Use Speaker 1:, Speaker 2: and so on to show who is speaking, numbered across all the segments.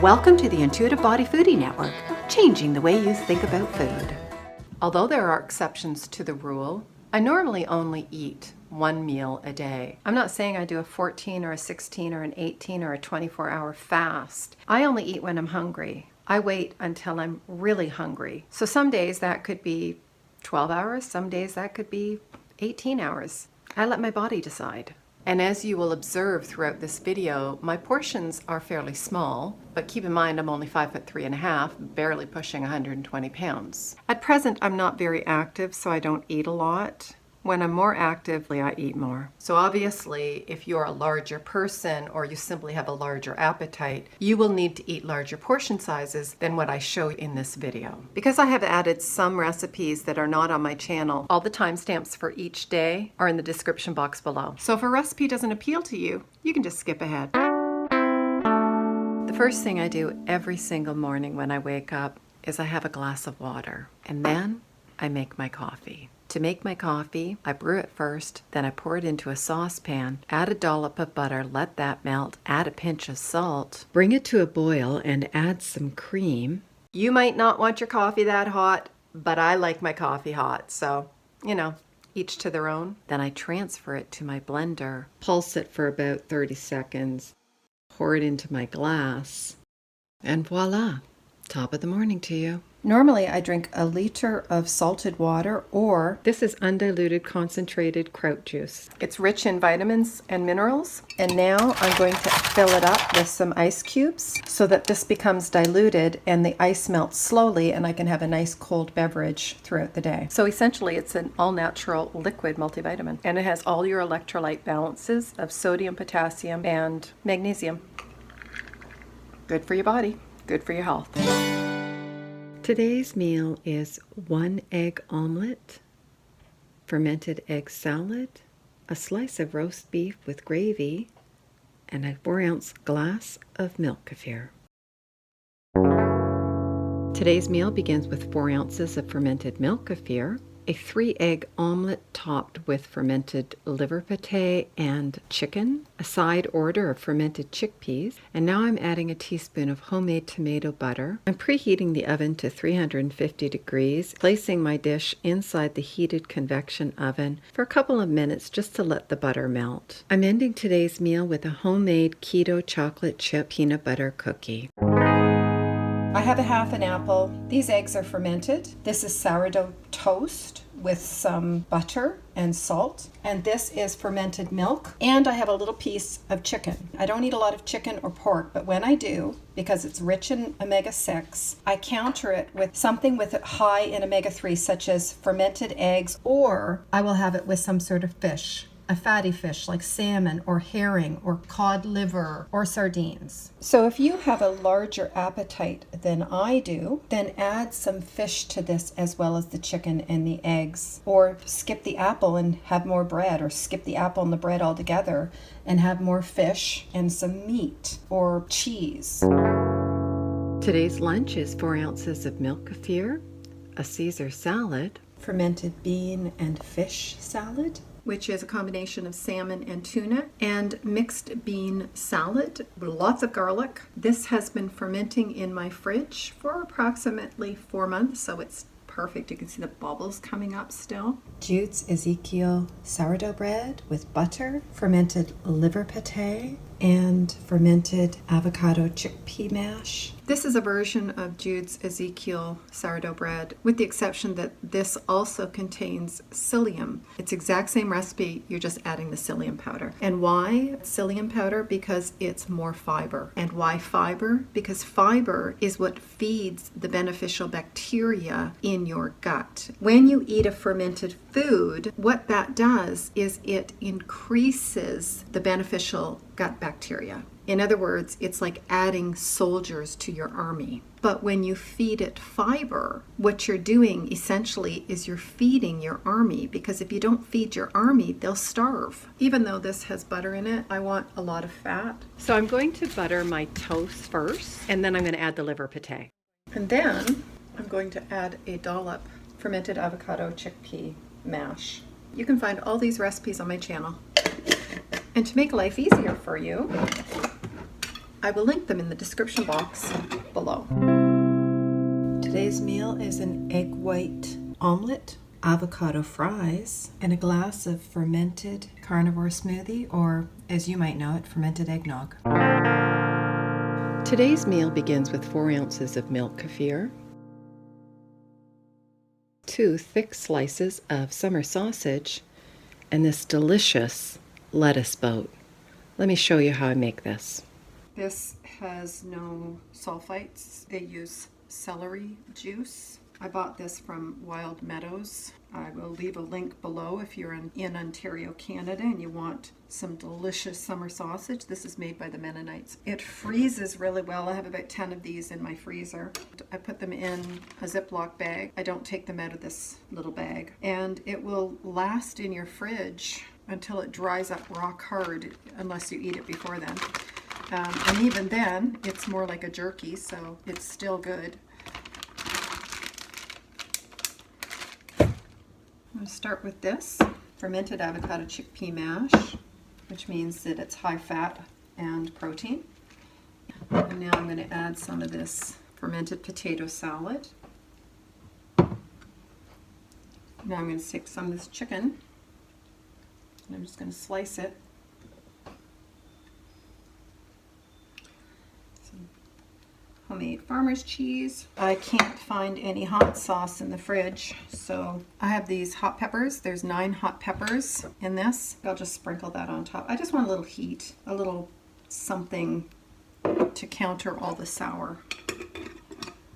Speaker 1: Welcome to the Intuitive Body Foodie Network, changing the way you think about food. Although there are exceptions to the rule, I normally only eat one meal a day. I'm not saying I do a 14 or a 16 or an 18 or a 24-hour fast. I only eat when I'm hungry. I wait until I'm really hungry. So some days that could be 12 hours, some days that could be 18 hours. I let my body decide. And as you will observe throughout this video, my portions are fairly small, but keep in mind I'm only 5'3½", barely pushing 120 pounds. At present, I'm not very active, so I don't eat a lot. When I'm more active, I eat more. So obviously, if you're a larger person or you simply have a larger appetite, you will need to eat larger portion sizes than what I show in this video. Because I have added some recipes that are not on my channel, all the timestamps for each day are in the description box below. So if a recipe doesn't appeal to you, you can just skip ahead. The first thing I do every single morning when I wake up is I have a glass of water, and then I make my coffee. To make my coffee, I brew it first, then I pour it into a saucepan, add a dollop of butter, let that melt, add a pinch of salt, bring it to a boil and add some cream. You might not want your coffee that hot, but I like my coffee hot, so, you know, each to their own. Then I transfer it to my blender, pulse it for about 30 seconds, pour it into my glass, and voila, top of the morning to you. Normally I drink a liter of salted water, or this is undiluted concentrated kraut juice. It's rich in vitamins and minerals, and now I'm going to fill it up with some ice cubes so that this becomes diluted and the ice melts slowly and I can have a nice cold beverage throughout the day. So essentially it's an all-natural liquid multivitamin, and it has all your electrolyte balances of sodium, potassium, and magnesium. Good for your body, good for your health. Today's meal is 1 egg omelet, fermented egg salad, a slice of roast beef with gravy, and a 4-ounce glass of milk kefir. Today's meal begins with 4 ounces of fermented milk kefir, a 3-egg omelet topped with fermented liver pate and chicken, a side order of fermented chickpeas, and now I'm adding a teaspoon of homemade tomato butter. I'm preheating the oven to 350 degrees, placing my dish inside the heated convection oven for a couple of minutes just to let the butter melt. I'm ending today's meal with a homemade keto chocolate chip peanut butter cookie. I have a half an apple. These eggs are fermented. This is sourdough toast with some butter and salt. And this is fermented milk. And I have a little piece of chicken. I don't eat a lot of chicken or pork, but when I do, because it's rich in omega-6, I counter it with something with it high in omega-3, such as fermented eggs, or I will have it with some sort of fish. A fatty fish like salmon or herring or cod liver or sardines. So if you have a larger appetite than I do, then add some fish to this as well as the chicken and the eggs. Or skip the apple and have more bread, or skip the apple and the bread altogether and have more fish and some meat or cheese. Today's lunch is 4 ounces of milk kefir, a Caesar salad, fermented bean and fish salad, which is a combination of salmon and tuna, and mixed bean salad with lots of garlic. This has been fermenting in my fridge for approximately 4 months, so it's perfect. You can see the bubbles coming up still. Jude's Ezekiel sourdough bread with butter, fermented liver pate, and fermented avocado chickpea mash. This is a version of Jude's Ezekiel sourdough bread, with the exception that this also contains psyllium. It's the exact same recipe, you're just adding the psyllium powder. And why psyllium powder? Because it's more fiber. And why fiber? Because fiber is what feeds the beneficial bacteria in your gut. When you eat a fermented food, what that does is it increases the beneficial gut bacteria. In other words, it's like adding soldiers to your army. But when you feed it fiber, what you're doing essentially is you're feeding your army, because if you don't feed your army, they'll starve. Even though this has butter in it, I want a lot of fat. So I'm going to butter my toast first, and then I'm going to add the liver pate. And then I'm going to add a dollop fermented avocado chickpea mash. You can find all these recipes on my channel. And to make life easier for you, I will link them in the description box below. Today's meal is an egg white omelet, avocado fries, and a glass of fermented carnivore smoothie, or as you might know it, fermented eggnog. Today's meal begins with 4 ounces of milk kefir, 2 thick slices of summer sausage, and this delicious lettuce boat. Let me show you how I make this. This has no sulfites. They use celery juice. I bought this from Wild Meadows. I will leave a link below if you're in Ontario, Canada, and you want some delicious summer sausage. This is made by the Mennonites. It freezes really well. I have about 10 of these in my freezer. I put them in a Ziploc bag. I don't take them out of this little bag. And it will last in your fridge until it dries up rock hard, unless you eat it before then. And even then, it's more like a jerky, so it's still good. I'm going to start with this fermented avocado chickpea mash, which means that it's high fat and protein. And now I'm going to add some of this fermented potato salad. Now I'm going to take some of this chicken, and I'm just going to slice it. Homemade farmer's cheese. I can't find any hot sauce in the fridge, so I have these hot peppers. There's 9 hot peppers in this. I'll just sprinkle that on top. I just want a little heat, a little something to counter all the sour.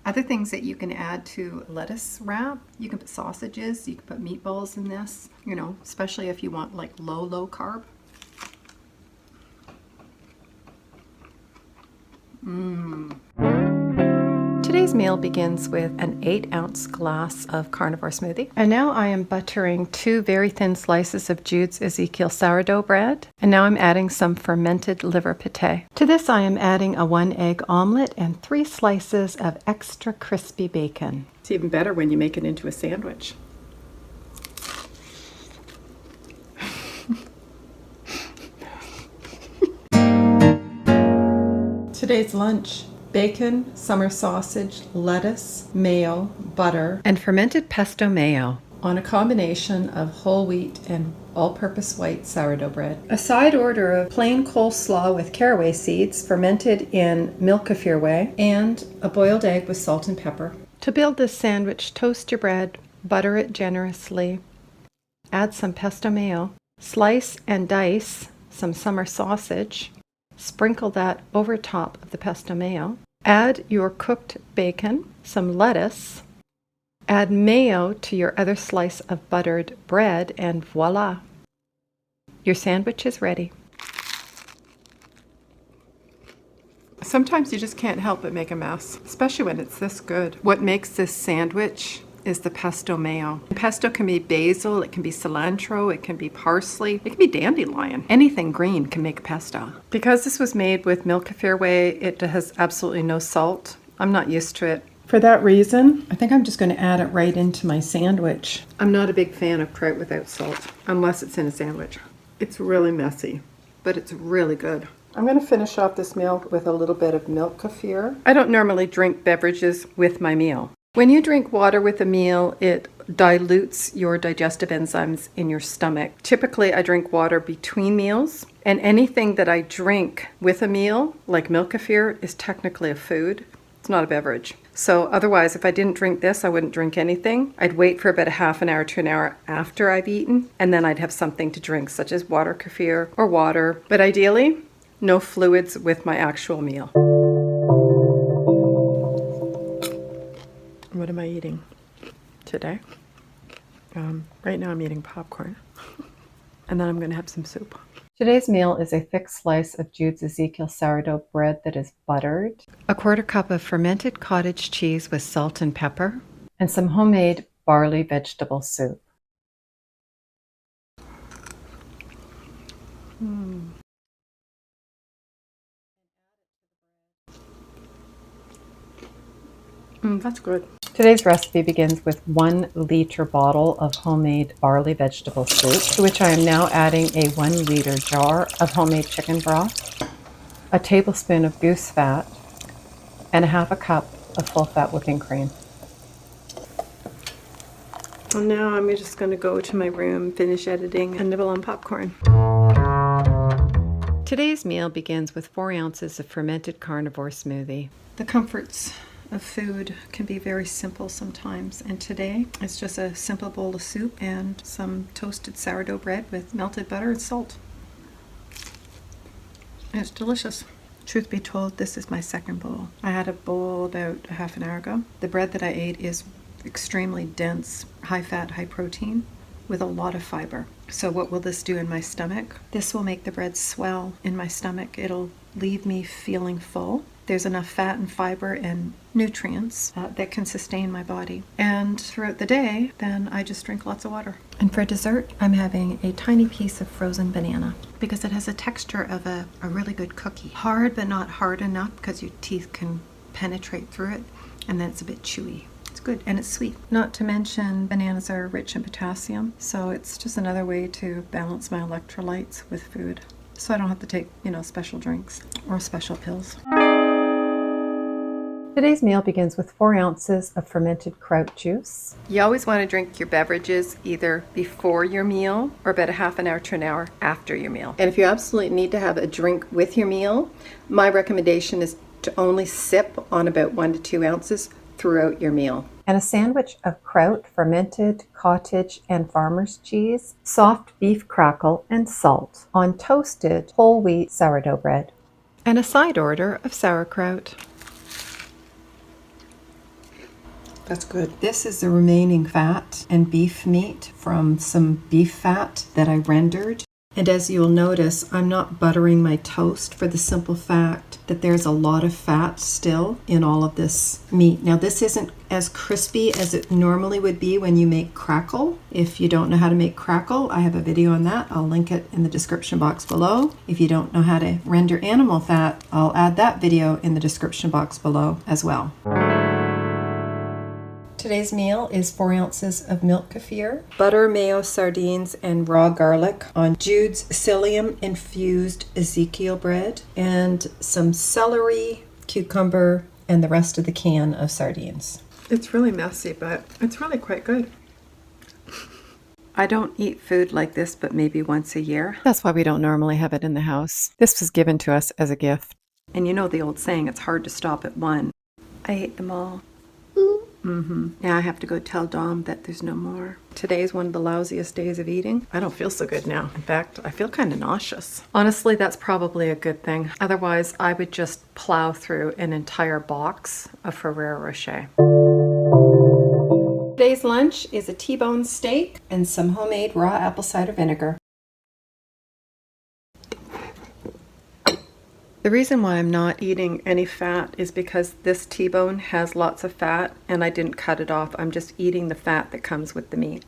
Speaker 1: Other things that you can add to lettuce wrap, you can put sausages, you can put meatballs in this, you know, especially if you want like low carb. Today's meal begins with an 8-ounce glass of carnivore smoothie. And now I am buttering 2 very thin slices of Jude's Ezekiel sourdough bread. And now I'm adding some fermented liver pate. To this I am adding a 1-egg omelet and 3 slices of extra crispy bacon. It's even better when you make it into a sandwich. Today's lunch: bacon, summer sausage, lettuce, mayo, butter, and fermented pesto mayo on a combination of whole wheat and all-purpose white sourdough bread. A side order of plain coleslaw with caraway seeds fermented in milk kefir whey, and a boiled egg with salt and pepper. To build this sandwich, toast your bread, butter it generously, add some pesto mayo, slice and dice some summer sausage, sprinkle that over top of the pesto mayo. Add your cooked bacon, some lettuce, add mayo to your other slice of buttered bread, and voila! Your sandwich is ready. Sometimes you just can't help but make a mess, especially when it's this good. What makes this sandwich is the pesto mayo. Pesto can be basil, it can be cilantro, it can be parsley, it can be dandelion. Anything green can make a pesto. Because this was made with milk kefir whey, it has absolutely no salt. I'm not used to it. For that reason, I think I'm just going to add it right into my sandwich. I'm not a big fan of kraut without salt, unless it's in a sandwich. It's really messy, but it's really good. I'm going to finish off this meal with a little bit of milk kefir. I don't normally drink beverages with my meal. When you drink water with a meal, it dilutes your digestive enzymes in your stomach. Typically, I drink water between meals, and anything that I drink with a meal, like milk kefir, is technically a food. It's not a beverage. So otherwise, if I didn't drink this, I wouldn't drink anything. I'd wait for about a half an hour to an hour after I've eaten, and then I'd have something to drink, such as water kefir or water. But ideally, no fluids with my actual meal. What am I eating today? Right now I'm eating popcorn. And then I'm going to have some soup. Today's meal is a thick slice of Jude's Ezekiel sourdough bread that is buttered, a 1/4 cup of fermented cottage cheese with salt and pepper, and some homemade barley vegetable soup. That's good. Today's recipe begins with 1 liter bottle of homemade barley vegetable soup, to which I am now adding a 1 liter jar of homemade chicken broth, a tablespoon of goose fat, and a half a cup of full-fat whipping cream.
Speaker 2: And now I'm just going to go to my room, finish editing, and nibble on popcorn.
Speaker 1: Today's meal begins with 4 ounces of fermented carnivore smoothie.
Speaker 2: The comforts of food can be very simple sometimes, and today it's just a simple bowl of soup and some toasted sourdough bread with melted butter and salt. And it's delicious. Truth be told, this is my second bowl. I had a bowl about a half an hour ago. The bread that I ate is extremely dense, high fat, high protein, with a lot of fiber. So what will this do in my stomach? This will make the bread swell in my stomach. It'll leave me feeling full. There's enough fat and fiber and nutrients that can sustain my body. And throughout the day, then I just drink lots of water. And for dessert, I'm having a tiny piece of frozen banana because it has a texture of a really good cookie. Hard, but not hard enough because your teeth can penetrate through it. And then it's a bit chewy. It's good and it's sweet. Not to mention bananas are rich in potassium, so it's just another way to balance my electrolytes with food. So I don't have to take, special drinks or special pills.
Speaker 1: Today's meal begins with 4 ounces of fermented kraut juice.
Speaker 2: You always want to drink your beverages either before your meal or about a half an hour to an hour after your meal. And if you absolutely need to have a drink with your meal, my recommendation is to only sip on about 1 to 2 ounces throughout your meal.
Speaker 1: And a sandwich of kraut, fermented cottage and farmer's cheese, soft beef crackle, and salt on toasted whole wheat sourdough bread. And a side order of sauerkraut.
Speaker 2: That's good. This is the remaining fat and beef meat from some beef fat that I rendered. And as you'll notice, I'm not buttering my toast for the simple fact that there's a lot of fat still in all of this meat. Now, this isn't as crispy as it normally would be when you make crackle. If you don't know how to make crackle, I have a video on that. I'll link it in the description box below. If you don't know how to render animal fat, I'll add that video in the description box below as well. Today's meal is 4 ounces of milk kefir, butter, mayo, sardines, and raw garlic on Jude's psyllium infused Ezekiel bread, and some celery, cucumber, and the rest of the can of sardines. It's really messy, but it's really quite good. I don't eat food like this, but maybe once a year.
Speaker 1: That's why we don't normally have it in the house. This was given to us as a gift.
Speaker 2: And you know the old saying, it's hard to stop at one. I ate them all. Now I have to go tell Dom that there's no more. Today's one of the lousiest days of eating. I don't feel so good now. In fact, I feel kind of nauseous. Honestly, that's probably a good thing. Otherwise, I would just plow through an entire box of Ferrero Rocher. Today's lunch is a T-bone steak and some homemade raw apple cider vinegar. The reason why I'm not eating any fat is because this T-bone has lots of fat and I didn't cut it off. I'm just eating the fat that comes with the meat.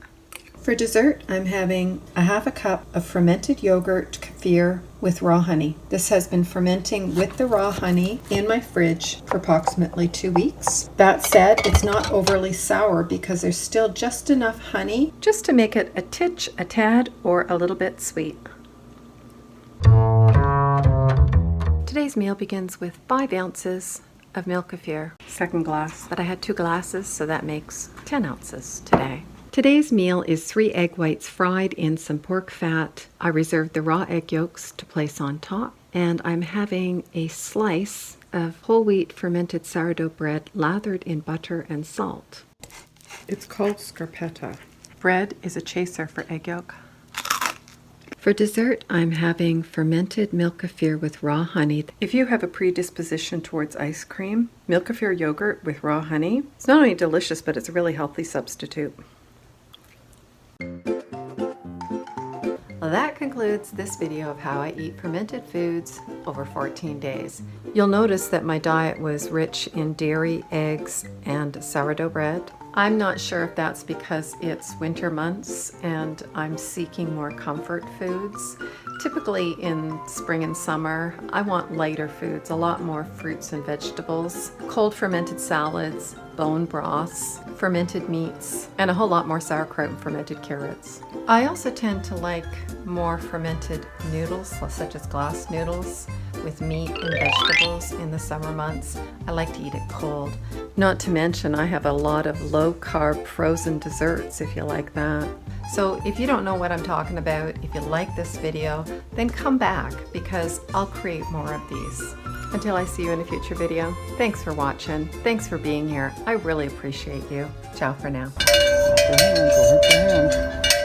Speaker 2: For dessert, I'm having a half a cup of fermented yogurt kefir with raw honey. This has been fermenting with the raw honey in my fridge for approximately 2 weeks. That said, it's not overly sour because there's still just enough honey just to make it a titch, a tad, or a little bit sweet. Today's meal begins with 5 ounces of milk kefir. Second glass. But I had 2 glasses, so that makes 10 ounces today.
Speaker 1: Today's meal is 3 egg whites fried in some pork fat. I reserved the raw egg yolks to place on top. And I'm having a slice of whole wheat fermented sourdough bread lathered in butter and salt.
Speaker 2: It's called scarpetta. Bread is a chaser for egg yolk.
Speaker 1: For dessert, I'm having fermented milk kefir with raw honey.
Speaker 2: If you have a predisposition towards ice cream, milk kefir yogurt with raw honey, it's not only delicious, but it's a really healthy substitute.
Speaker 1: Well, that concludes this video of how I eat fermented foods over 14 days. You'll notice that my diet was rich in dairy, eggs, and sourdough bread. I'm not sure if that's because it's winter months and I'm seeking more comfort foods. Typically in spring and summer, I want lighter foods, a lot more fruits and vegetables, cold fermented salads, bone broths, fermented meats, and a whole lot more sauerkraut and fermented carrots. I also tend to like more fermented noodles, such as glass noodles, with meat and vegetables in the summer months. I like to eat it cold. Not to mention, I have a lot of low-carb frozen desserts if you like that. So if you don't know what I'm talking about, if you like this video, then come back because I'll create more of these. Until I see you in a future video, thanks for watching. Thanks for being here. I really appreciate you. Ciao for now.
Speaker 3: Go ahead, go hurt your hand.